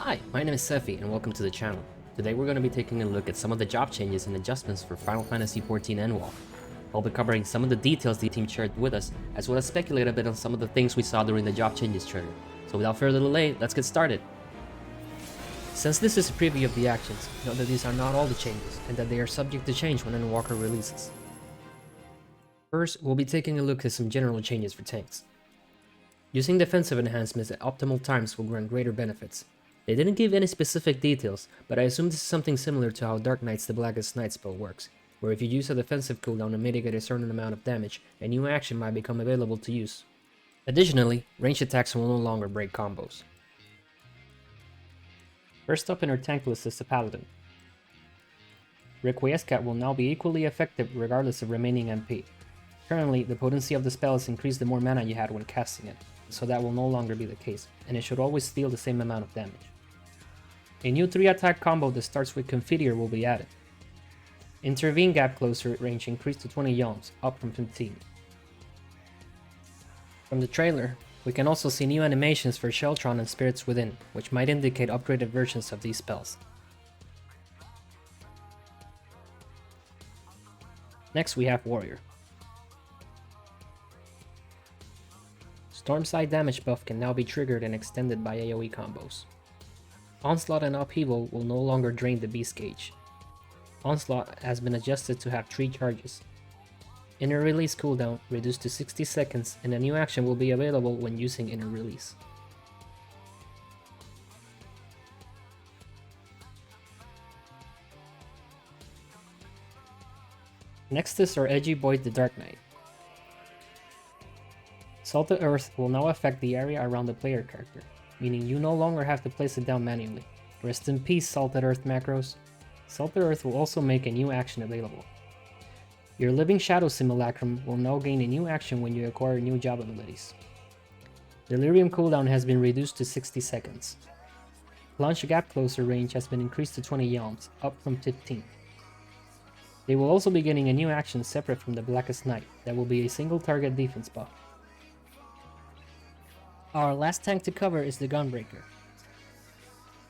Hi, my name is Sefi and welcome to the channel. Today we're going to be taking a look at some of the job changes and adjustments for Final Fantasy XIV Endwalker. I'll be covering some of the details the team shared with us, as well as speculate a bit on some of the things we saw during the job changes trailer. So without further delay, let's get started. Since this is a preview of the actions, note that these are not all the changes, and that they are subject to change when Endwalker releases. First, we'll be taking a look at some general changes for tanks. Using defensive enhancements at optimal times will grant greater benefits. They didn't give any specific details, but I assume this is something similar to how Dark Knight's the Blackest Night spell works, where if you use a defensive cooldown to mitigate a certain amount of damage, a new action might become available to use. Additionally, ranged attacks will no longer break combos. First up in our tank list is the Paladin. Requiescat will now be equally effective regardless of remaining MP. Currently, the potency of the spell is increased the more mana you had when casting it, so that will no longer be the case, and it should always deal the same amount of damage. A new 3-attack combo that starts with Confiteor will be added. Intervene Gap Closer range increased to 20 yalms, up from 15. From the trailer, we can also see new animations for Sheltron and Spirits Within, which might indicate upgraded versions of these spells. Next we have Warrior. Stormside damage buff can now be triggered and extended by AoE combos. Onslaught and Upheaval will no longer drain the beast gauge. Onslaught has been adjusted to have 3 charges. Inner Release cooldown reduced to 60 seconds, and a new action will be available when using Inner Release. Next is our edgy boy, the Dark Knight. Salted Earth will now affect the area around the player character, meaning you no longer have to place it down manually. Rest in peace, Salted Earth macros. Salted Earth will also make a new action available. Your Living Shadow Simulacrum will now gain a new action when you acquire new job abilities. Delirium cooldown has been reduced to 60 seconds. Launch Gap Closer range has been increased to 20 yalms, up from 15. They will also be getting a new action separate from the Blackest Night that will be a single target defense buff. Our last tank to cover is the Gunbreaker.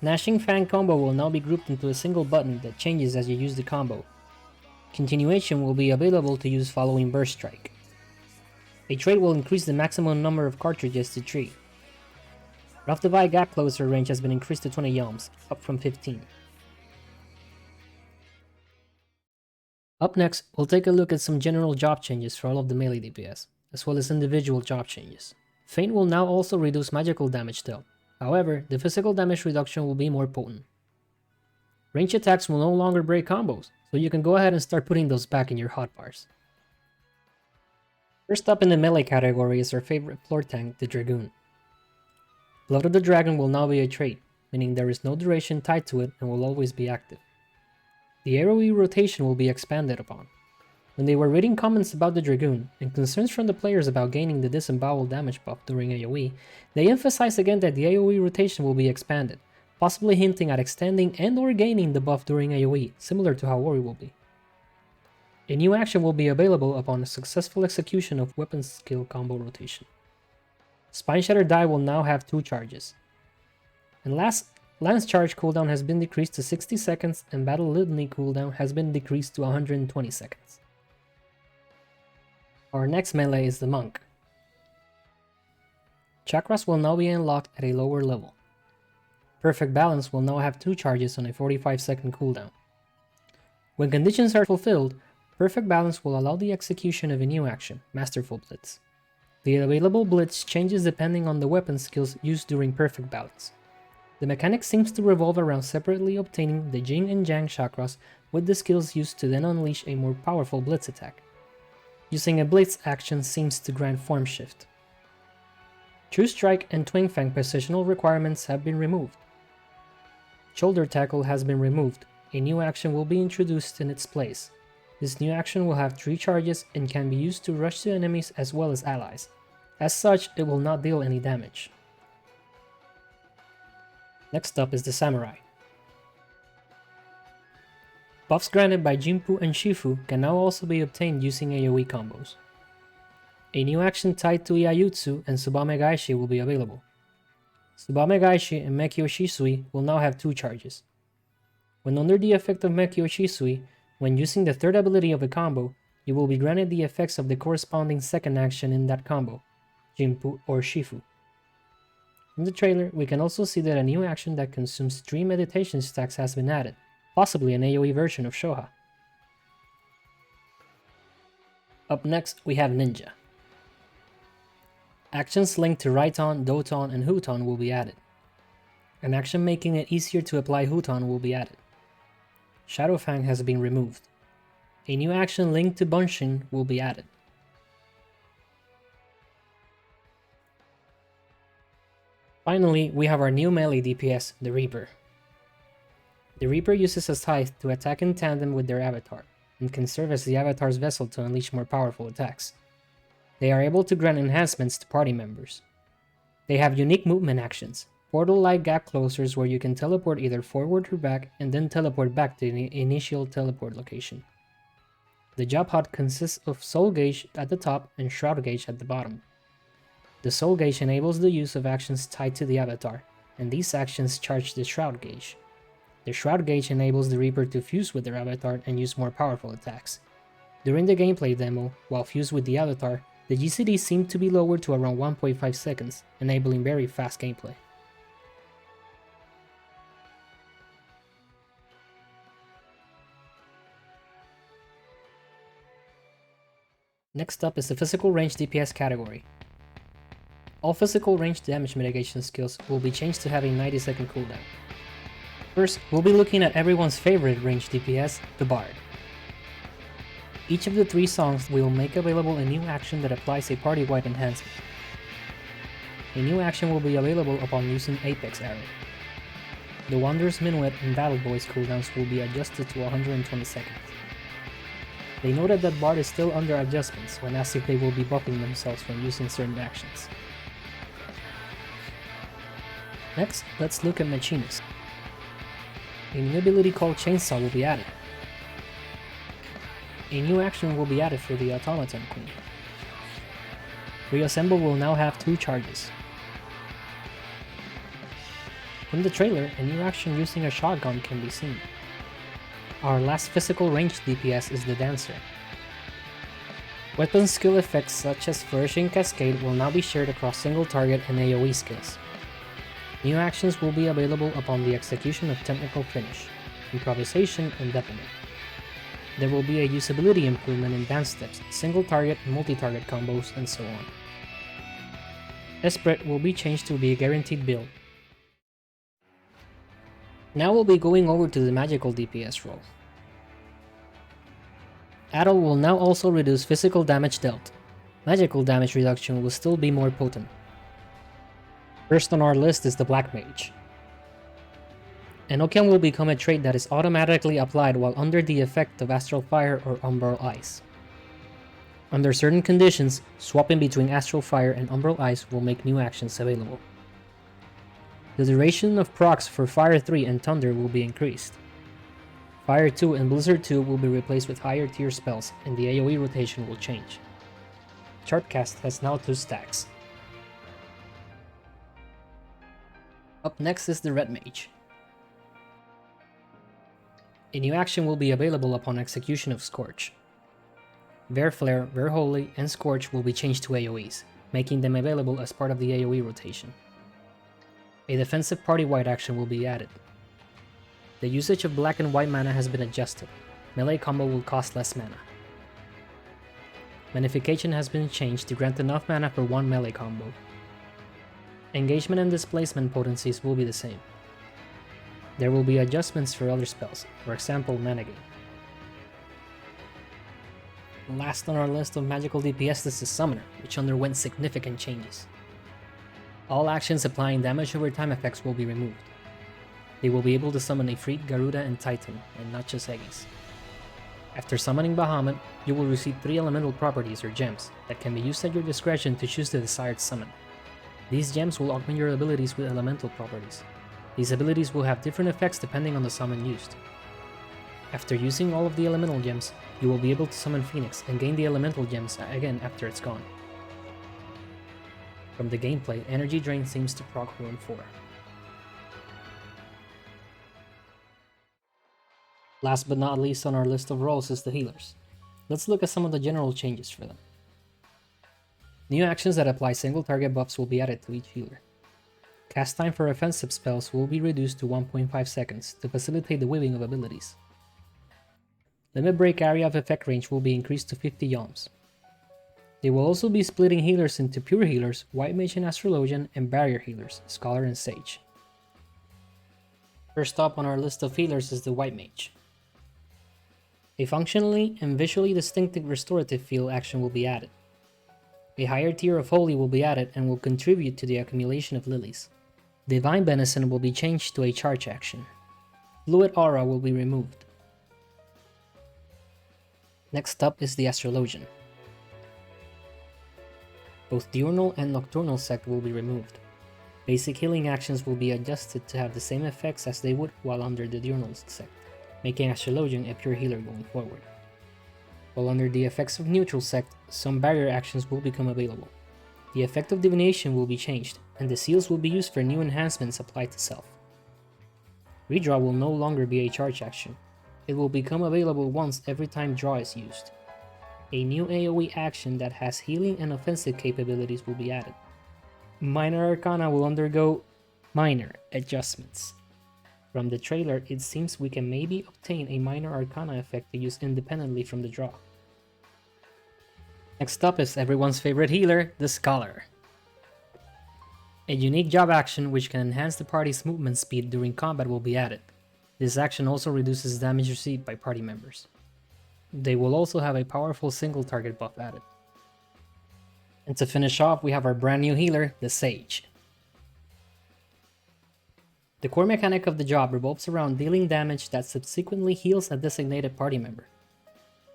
Gnashing Fang combo will now be grouped into a single button that changes as you use the combo. Continuation will be available to use following Burst Strike. A trait will increase the maximum number of cartridges to 3. Rough Divide Gap Closer range has been increased to 20 yalms, up from 15. Up next, we'll take a look at some general job changes for all of the melee DPS, as well as individual job changes. Feint will now also reduce magical damage dealt. However, the physical damage reduction will be more potent. Range attacks will no longer break combos, so you can go ahead and start putting those back in your hotbars. First up in the melee category is our favorite floor tank, the Dragoon. Blood of the Dragon will now be a trait, meaning there is no duration tied to it and will always be active. The AoE rotation will be expanded upon. When they were reading comments about the Dragoon, and concerns from the players about gaining the Disembowel damage buff during AoE, they emphasized again that the AoE rotation will be expanded, possibly hinting at extending and or gaining the buff during AoE, similar to how Ori will be. A new action will be available upon a successful execution of weapon skill combo rotation. Spine Shatter Die will now have 2 charges. And last, Lance Charge cooldown has been decreased to 60 seconds, and Battle Litany cooldown has been decreased to 120 seconds. Our next melee is the Monk. Chakras will now be unlocked at a lower level. Perfect Balance will now have 2 charges on a 45-second cooldown. When conditions are fulfilled, Perfect Balance will allow the execution of a new action, Masterful Blitz. The available Blitz changes depending on the weapon skills used during Perfect Balance. The mechanic seems to revolve around separately obtaining the Jing and Yang chakras with the skills used to then unleash a more powerful Blitz attack. Using a Blitz action seems to grant Form Shift. True Strike and Twin Fang positional requirements have been removed. Shoulder Tackle has been removed. A new action will be introduced in its place. This new action will have 3 charges and can be used to rush to enemies as well as allies. As such, it will not deal any damage. Next up is the Samurai. Buffs granted by Jinpu and Shifu can now also be obtained using AoE combos. A new action tied to Iayutsu and Tsubame Gaishi will be available. Tsubame Gaishi and Mekkyo Shisui will now have 2 charges. When under the effect of Mekkyo Shisui, when using the third ability of a combo, you will be granted the effects of the corresponding second action in that combo, Jinpu or Shifu. From the trailer, we can also see that a new action that consumes 3 meditation stacks has been added, possibly an AoE version of Shoha. Up next, we have Ninja. Actions linked to Raiton, Doton, and Huton will be added. An action making it easier to apply Huton will be added. Shadowfang has been removed. A new action linked to Bunshin will be added. Finally, we have our new melee DPS, the Reaper. The Reaper uses a scythe to attack in tandem with their avatar, and can serve as the avatar's vessel to unleash more powerful attacks. They are able to grant enhancements to party members. They have unique movement actions, portal-like gap closers where you can teleport either forward or back and then teleport back to the initial teleport location. The job HUD consists of Soul Gauge at the top and Shroud Gauge at the bottom. The Soul Gauge enables the use of actions tied to the avatar, and these actions charge the Shroud Gauge. The Shroud Gauge enables the Reaper to fuse with their avatar and use more powerful attacks. During the gameplay demo, while fused with the avatar, the GCD seemed to be lowered to around 1.5 seconds, enabling very fast gameplay. Next up is the physical range DPS category. All physical range damage mitigation skills will be changed to have a 90-second cooldown. First, we'll be looking at everyone's favorite range DPS, the Bard. Each of the 3 songs will make available a new action that applies a party-wide enhancement. A new action will be available upon using Apex Arrow. The Wanderer's Minuet and Battle Boy's cooldowns will be adjusted to 120 seconds. They noted that Bard is still under adjustments when asked if they will be buffing themselves when using certain actions. Next, let's look at Machinist. A new ability called Chainsaw will be added. A new action will be added for the Automaton Queen. Reassemble will now have 2 charges. From the trailer, a new action using a shotgun can be seen. Our last physical range DPS is the Dancer. Weapon skill effects such as Flourishing Cascade will now be shared across single target and AoE skills. New actions will be available upon the execution of Technical Finish, Improvisation, and Deafening. There will be a usability improvement in dance steps, single target and multi-target combos, and so on. Esprit will be changed to be a guaranteed build. Now we'll be going over to the magical DPS role. Adol will now also reduce physical damage dealt. Magical damage reduction will still be more potent. First on our list is the BLACKMAGE. Enochian will become a trait that is automatically applied while under the effect of Astral Fire or Umbral Ice. Under certain conditions, swapping between Astral Fire and Umbral Ice will make new actions available. The duration of procs for Fire 3 and Thunder will be increased. Fire 2 and Blizzard 2 will be replaced with higher tier spells, and the AoE rotation will change. Chartcast has now 2 stacks. Up next is the Red Mage. A new action will be available upon execution of Scorch. Bear Flare, Bear Holy, and Scorch will be changed to AoEs, making them available as part of the AoE rotation. A defensive party-wide action will be added. The usage of black and white mana has been adjusted. Melee combo will cost less mana. Manification has been changed to grant enough mana for 1 melee combo. Engagement and displacement potencies will be the same. There will be adjustments for other spells, for example Mana Gain. Last on our list of magical DPS is the Summoner, which underwent significant changes. All actions applying damage over time effects will be removed. They will be able to summon Ifrit, Garuda, and Titan, and not just Aegis. After summoning Bahamut, you will receive 3 elemental properties or gems that can be used at your discretion to choose the desired summon. These gems will augment your abilities with elemental properties. These abilities will have different effects depending on the summon used. After using all of the elemental gems, you will be able to summon Phoenix and gain the elemental gems again after it's gone. From the gameplay, energy drain seems to proc 1-4. Last but not least on our list of roles is the healers. Let's look at some of the general changes for them. New actions that apply single target buffs will be added to each healer. Cast time for offensive spells will be reduced to 1.5 seconds to facilitate the weaving of abilities. Limit break area of effect range will be increased to 50 yalms. They will also be splitting healers into pure healers, white mage and astrologian, and barrier healers, scholar and sage. First up on our list of healers is the white mage. A functionally and visually distinctive restorative field action will be added. A higher tier of holy will be added and will contribute to the accumulation of lilies. Divine benison will be changed to a charge action. Fluid aura will be removed. Next up is the astrologian. Both diurnal and nocturnal sect will be removed. Basic healing actions will be adjusted to have the same effects as they would while under the diurnal sect, making astrologian a pure healer going forward. While under the effects of neutral sect, some barrier actions will become available. The effect of divination will be changed, and the seals will be used for new enhancements applied to self. Redraw will no longer be a charge action. It will become available once every time draw is used. A new AoE action that has healing and offensive capabilities will be added. Minor Arcana will undergo minor adjustments. From the trailer, it seems we can maybe obtain a Minor Arcana effect to use independently from the draw. Next up is everyone's favorite healer, the Scholar. A unique job action which can enhance the party's movement speed during combat will be added. This action also reduces damage received by party members. They will also have a powerful single target buff added. And to finish off, we have our brand new healer, the Sage. The core mechanic of the job revolves around dealing damage that subsequently heals a designated party member.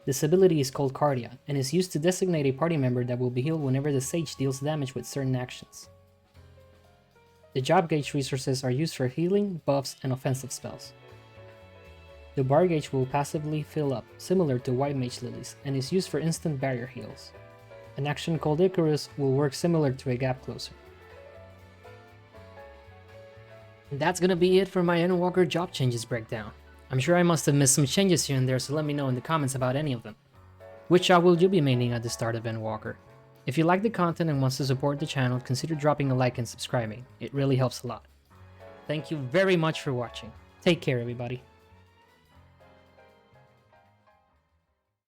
This ability is called Cardia, and is used to designate a party member that will be healed whenever the Sage deals damage with certain actions. The job gauge resources are used for healing, buffs, and offensive spells. The bar gauge will passively fill up, similar to white mage lilies, and is used for instant barrier heals. An action called Icarus will work similar to a gap closer. And that's gonna be it for my Endwalker job changes breakdown. I'm sure I must have missed some changes here and there, so let me know in the comments about any of them. Which job will you be maining at the start of Endwalker? If you like the content and wants to support the channel, consider dropping a like and subscribing. It really helps a lot. Thank you very much for watching. Take care, everybody.